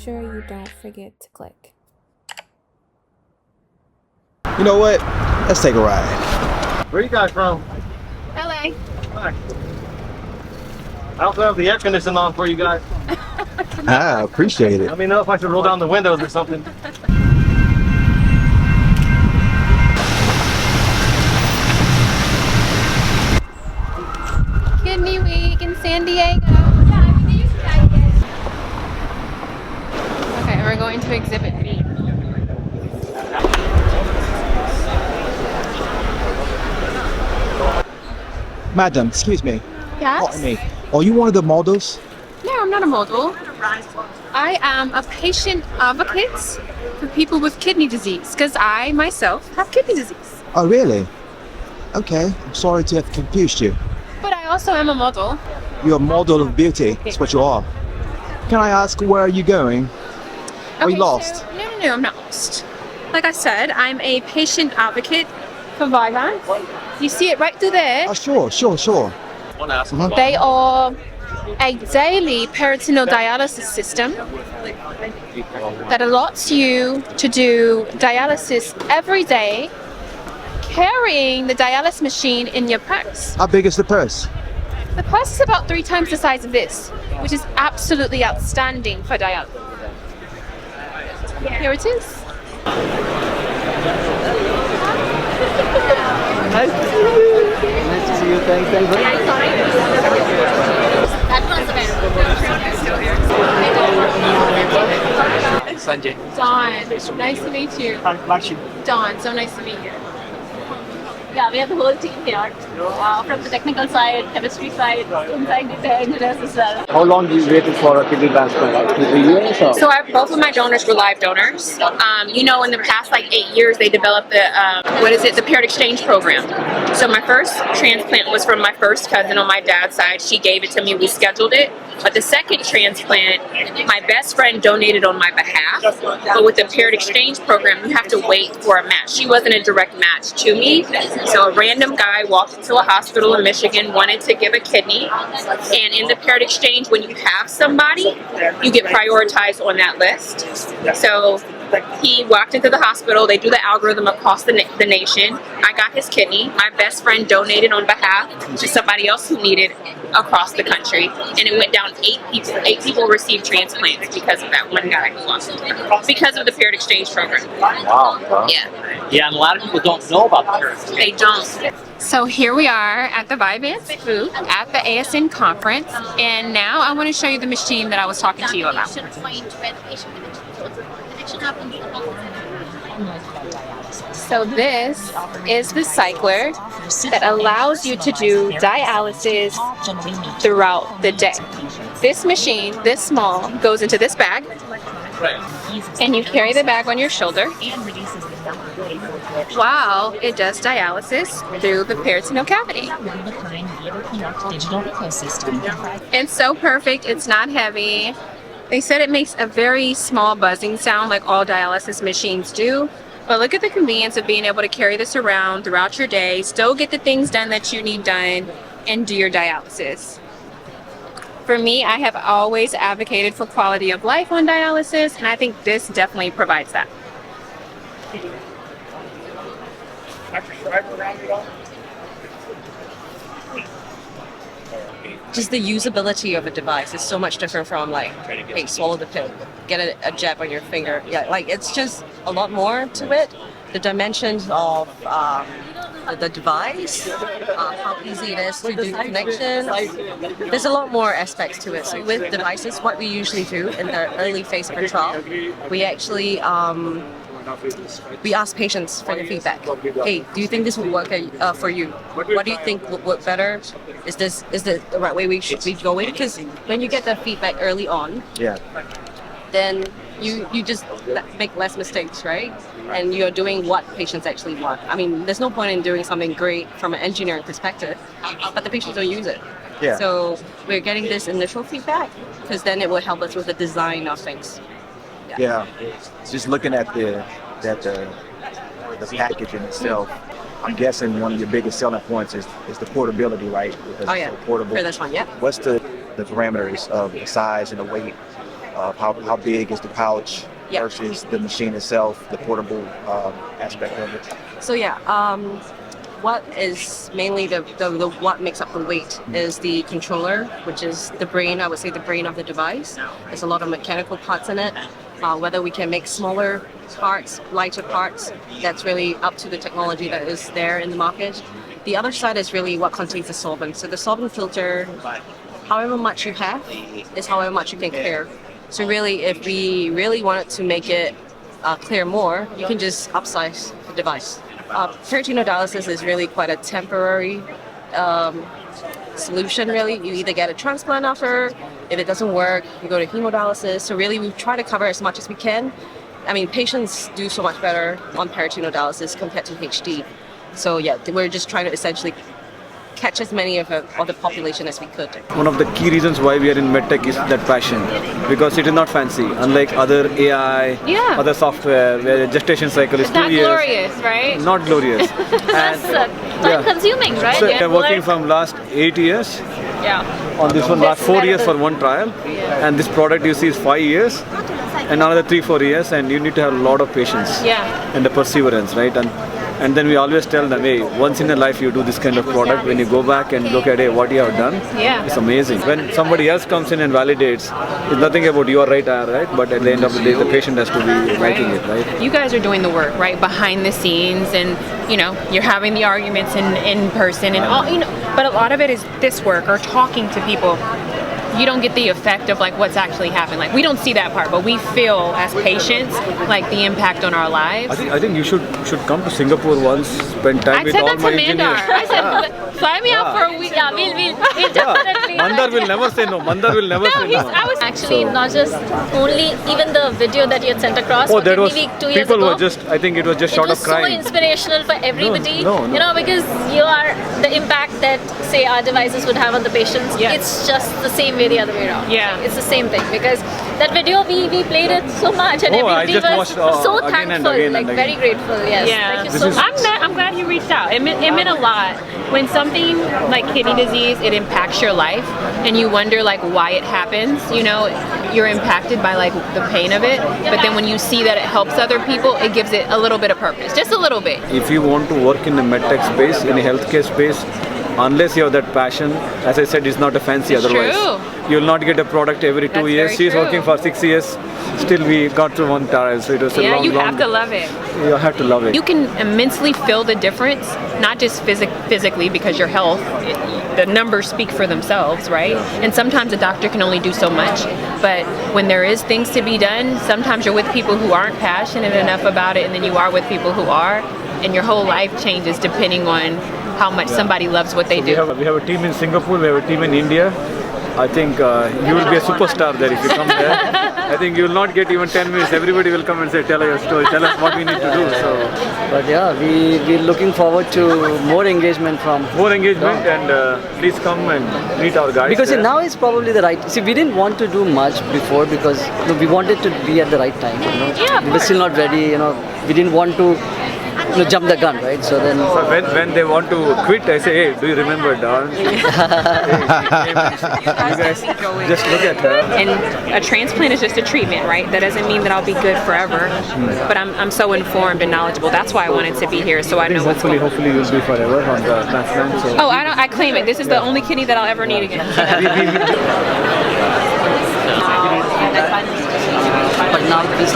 sure you don't forget to click. You know what? Let's take a ride. Where are you guys from? LA. Hi. I also have the air conditioning on for you guys. I appreciate it. Let me know if I should roll down the windows or something. Kidney Week in San Diego. Okay, we're going to Exhibit B. Madam, excuse me. Yes? Pardon me. Are you one of the models? No, I'm not a model. I am a patient advocate for people with kidney disease because I myself have kidney disease. Oh, really? Okay. I'm sorry to have confused you. But I also am a model. You're a model of beauty. That's what you are. Can I ask where are you going? Are you lost? So, no, I'm not lost. Like I said, I'm a patient advocate for Vyvanse. You see it right through there. Oh, sure. They are a daily peritoneal dialysis system that allows you to do dialysis every day, carrying the dialysis machine in your purse. How big is the purse? The purse is about 3 times the size of this, which is absolutely outstanding for dialysis. Here it is. Nice to see you. Nice to see you. Thanks. Sanjay. Don, nice to meet you. Don, so nice to meet you. Yeah, we have the whole team here, from the technical side, chemistry side, inside the engineers as well. How long do you waited for a kidney transplant? 2-3 years or? So both of my donors were live donors. In the past 8 years, they developed the paired exchange program. So my first transplant was from my first cousin on my dad's side. She gave it to me, we scheduled it. But the second transplant, my best friend donated on my behalf. But with the paired exchange program, you have to wait for a match. She wasn't a direct match to me. So a random guy walked into a hospital in Michigan, wanted to give a kidney. And in the paired exchange, when you have somebody, you get prioritized on that list. So he walked into the hospital, they do the algorithm across the nation. I got his kidney. My best friend donated on behalf to somebody else who needed across the country. And it went down 8 people. 8 people received transplants because of that one guy who walked into because of the paired exchange program. Wow. Yeah, and a lot of people don't know about the paired exchange. They don't. So here we are at the Vyvanse booth at the ASN Conference. And now I want to show you the machine that I was talking to you about. So this is the cycler that allows you to do dialysis throughout the day. This machine, this small, goes into this bag, and you carry the bag on your shoulder while it does dialysis through the peritoneal cavity. It's so perfect, it's not heavy. They said it makes a very small buzzing sound like all dialysis machines do. But look at the convenience of being able to carry this around throughout your day, still get the things done that you need done, and do your dialysis. For me, I have always advocated for quality of life on dialysis, and I think this definitely provides that. Just the usability of a device is so much different from hey, swallow the pill, get a jab on your finger. Yeah, it's just a lot more to it. The dimensions of the device, how easy it is to do connections. There's a lot more aspects to it. So with devices, what we usually do in the early phase of a trial, we actually we ask patients for the feedback. Hey, do you think this will work for you? What do you think will work better? Is the right way we should be going? Because when you get the feedback early on, then you just make less mistakes, right? And you're doing what patients actually want. I mean, there's no point in doing something great from an engineering perspective, but the patients don't use it. Yeah. So we're getting this initial feedback because then it will help us with the design of things. Yeah. Just looking at the package in itself, I'm guessing one of your biggest selling points is the portability, right? Because oh yeah, it's so portable. For this one, yeah. What's the parameters of the size and the weight how big is the pouch Yeah. versus the machine itself, the portable aspect of it. So yeah, what is mainly the what makes up the weight is the controller, which is the brain. I would say the brain of the device. There's a lot of mechanical parts in it. Whether we can make smaller parts, lighter parts, that's really up to the technology that is there in the market. The other side is really what contains the solvent. So the solvent filter, however much you have, is however much you can clear. So really, if we really wanted to make it clear more, you can just upsize the device. Peritoneal dialysis is really quite a temporary solution, really. You either get a transplant after, if it doesn't work, you go to hemodialysis. So really, we try to cover as much as we can. I mean, patients do so much better on peritoneal dialysis compared to HD. So yeah, we're just trying to essentially catch as many of the population as we could. One of the key reasons why we are in medtech is that passion, because it is not fancy, unlike other AI, other software where the gestation cycle is 2 years. Not glorious, right? Not glorious. That's time consuming, right? So they're working from last 8 years. On this one, last 4 years for one trial, and this product you see is 5 years, and another 3-4 years, and you need to have a lot of patience and the perseverance, right? And then we always tell them, hey, once in a life you do this kind of product, when you go back and look at, hey, what you have done, it's amazing. When somebody else comes in and validates, it's nothing about you are right, I am right, but at the end of the day, the patient has to be writing it, right? You guys are doing the work, right, behind the scenes, and, you know, you're having the arguments in person, and all, you know, but a lot of it is this work, or talking to people. You don't get the effect of like what's actually happening. Like we don't see that part, but we feel as patients like the impact on our lives. I think you should come to Singapore once, spend time with all my engineers. I said, fly me out for a week. Yeah, we'll definitely. Mandar will never say no. Mandar will never say no. I was Actually, not just only, even the video that you had sent across Oh, for that was, Week 2 years people ago. were just, I think it was just It short was of so crying. inspirational for everybody, No. you know, because you are the impact that, say, our devices would have on the patients. Yeah. It's just the same way the other way around. Yeah. It's the same thing, because that video we played it so much, and I everybody just was watched, so again and thankful, again like and again. very grateful. Yes. Yeah, Thank you so much. I'm glad you reached out. It meant a lot. When something like kidney disease, it impacts your life, and you wonder like why it happens. You know, you're impacted by like the pain of it, but then when you see that it helps other people, it gives it a little bit of purpose, just a little bit. If you want to work in the medtech space, in a healthcare space, unless you have that passion, as I said, it's not a fancy otherwise. True. You'll not get a product every 2 That's years. very She's true. working for 6 years. Still, we got through one trial, so it was a long, You long. have to love it. You have to love it. You can immensely feel the difference, not just physically because your health, the numbers speak for themselves, right? And sometimes a doctor can only do so much, but when there is things to be done, sometimes you're with people who aren't passionate enough about it, and then you are with people who are, and your whole life changes depending on how much somebody loves what they do. We have a team in Singapore, we have a team in India. I think you will be a superstar there if you come there. I think you will not get even 10 minutes. Everybody will come and say, tell us your story, tell us what we need to do. So, But yeah, we're looking forward to more engagement from. more engagement, and please come and meet our guys. Because see, there. now is probably the right. See, we didn't want to do much before because we wanted to be at the right time. You know, Yeah, of we were still not ready. You know, we didn't want to jump the gun, right? So then. So when they want to quit, I say, hey, do you remember Dawn? Hey, you guys just look at her. And a transplant is just a treatment, right? That doesn't mean that I'll be good forever, but I'm so informed and knowledgeable. That's why I wanted to be here, so I know what's going on. Hopefully you'll be forever on the transplant. So. Oh, I claim it. This is the only kidney that I'll ever need again. But now this.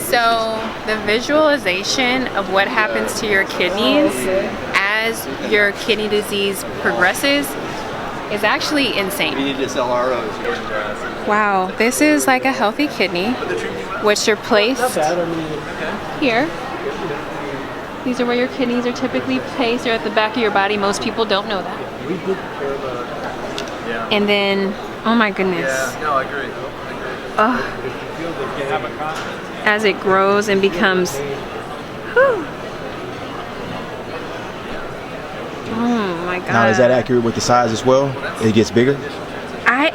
So the visualization of what happens to your kidneys as your kidney disease progresses is actually insane. Wow, this is like a healthy kidney, which are placed here. These are where your kidneys are typically placed. They're at the back of your body. Most people don't know that. And then, oh my goodness. No, I agree. As it grows and becomes, whew. Oh my God. Now, is that accurate with the size as well? It gets bigger?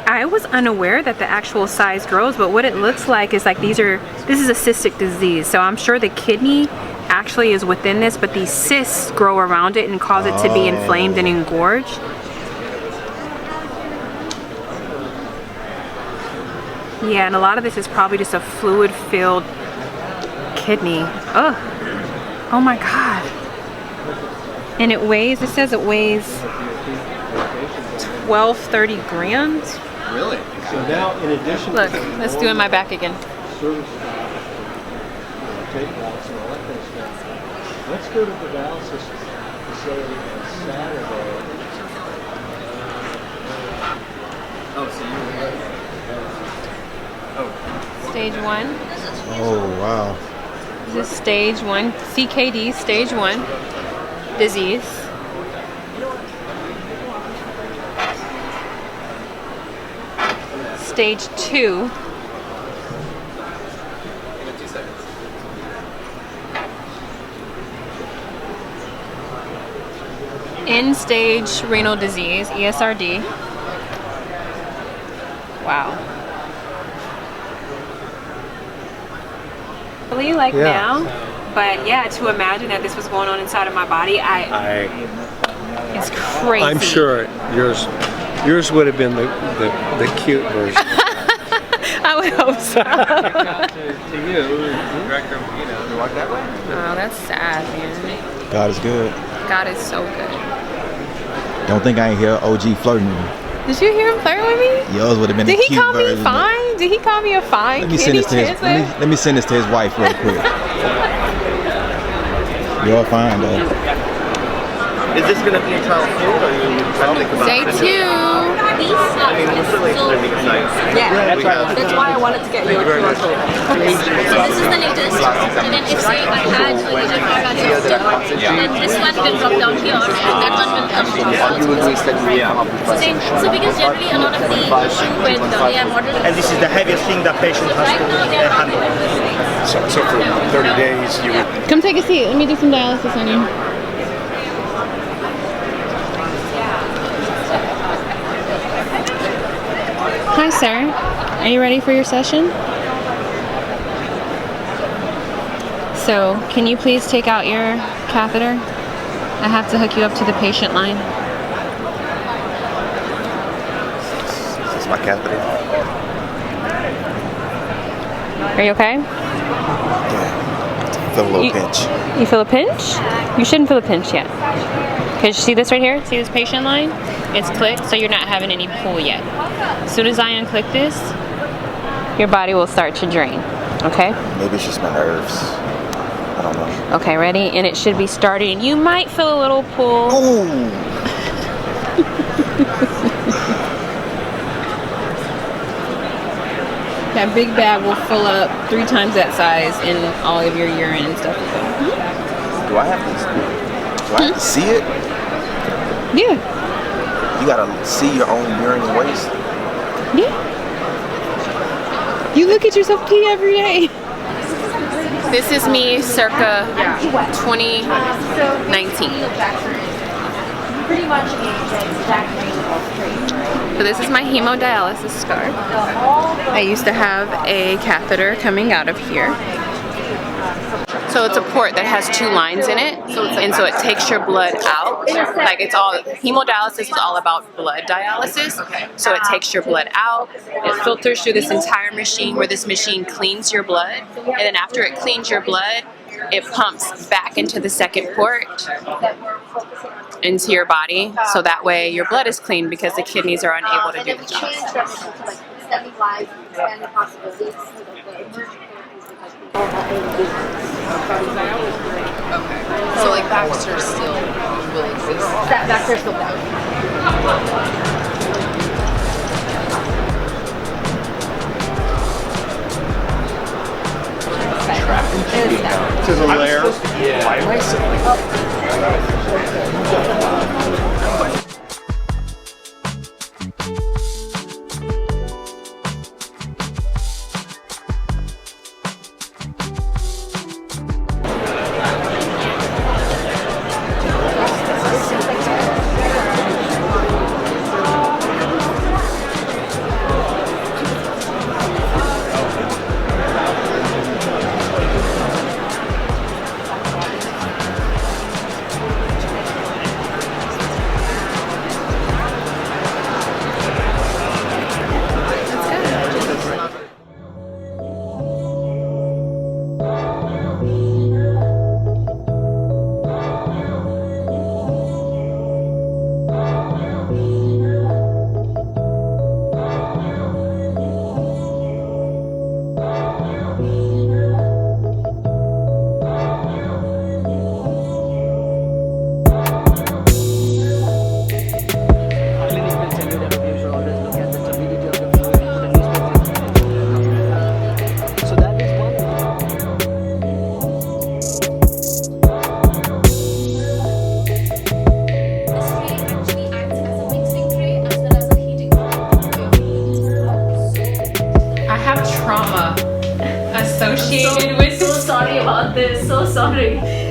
I was unaware that the actual size grows, but what it looks like is like this is a cystic disease. So I'm sure the kidney actually is within this, but these cysts grow around it and cause it to be inflamed and engorged. Yeah, and a lot of this is probably just a fluid-filled kidney. Ugh. Oh my God. And it weighs, it says it weighs 1230 grams. Really? So now, in addition Look, let's do it in my back again. Let's go to the dialysis facility on Saturday. Oh, so you Stage 1. Oh, wow. This is stage 1. CKD, stage 1 disease. Stage 2. End-stage renal disease, ESRD. Wow. Really like now, but yeah, to imagine that this was going on inside of my body, it's crazy. I'm sure yours would have been the cute version. I would hope so. to you, director, you walk that way? Oh, that's sad, man. God is good. God is so good. Don't think I ain't hear OG flirting with me. Did you hear him flirting with me? Yours would have been Did a he cute call me version. fine? Did he call me a fine Let me send this to his. Let me send this to his wife real quick. You're fine though. Is this going to be a trial food, or are you trying to think about Day 2. I mean, we're certainly excited. Yeah, that's why I wanted to get you a QR code. So this is the latest, and then if say I had a unit or then this one will drop down here, and that one will come down. So because generally a lot of the issue with AI model. And this is the heaviest thing that patient has to handle. So for 30 days, you would. Come take a seat. Let me do some dialysis on you. Hi, sir. Are you ready for your session? So, can you please take out your catheter? I have to hook you up to the patient line. Is this my catheter? Are you okay? Yeah. Feel a little pinch. You feel a pinch? You shouldn't feel a pinch yet. Because you see this right here? See this patient line? It's clicked, so you're not having any pull yet. As soon as I unclick this, your body will start to drain. Okay? Maybe it's just my nerves. I don't know. Okay, ready? And it should be starting. You might feel a little pull. Ooh. That big bag will fill up 3 times that size in all of your urine and stuff like that. Do I have to see it? Yeah. You gotta see your own urine and waste? Yeah. You look at yourself pee every day. This is me circa 2019. So this is my hemodialysis scar. I used to have a catheter coming out of here. So it's a port that has 2 lines in it, and so it takes your blood out. Like hemodialysis is all about blood dialysis. So it takes your blood out, it filters through this entire machine where this machine cleans your blood, and then after it cleans your blood, it pumps back into the second port into your body, so that way your blood is clean because the kidneys are unable to do the job. Okay. So like Baxter still will exist? That Baxter still does. To the layer. associated with. So sorry about this. So sorry.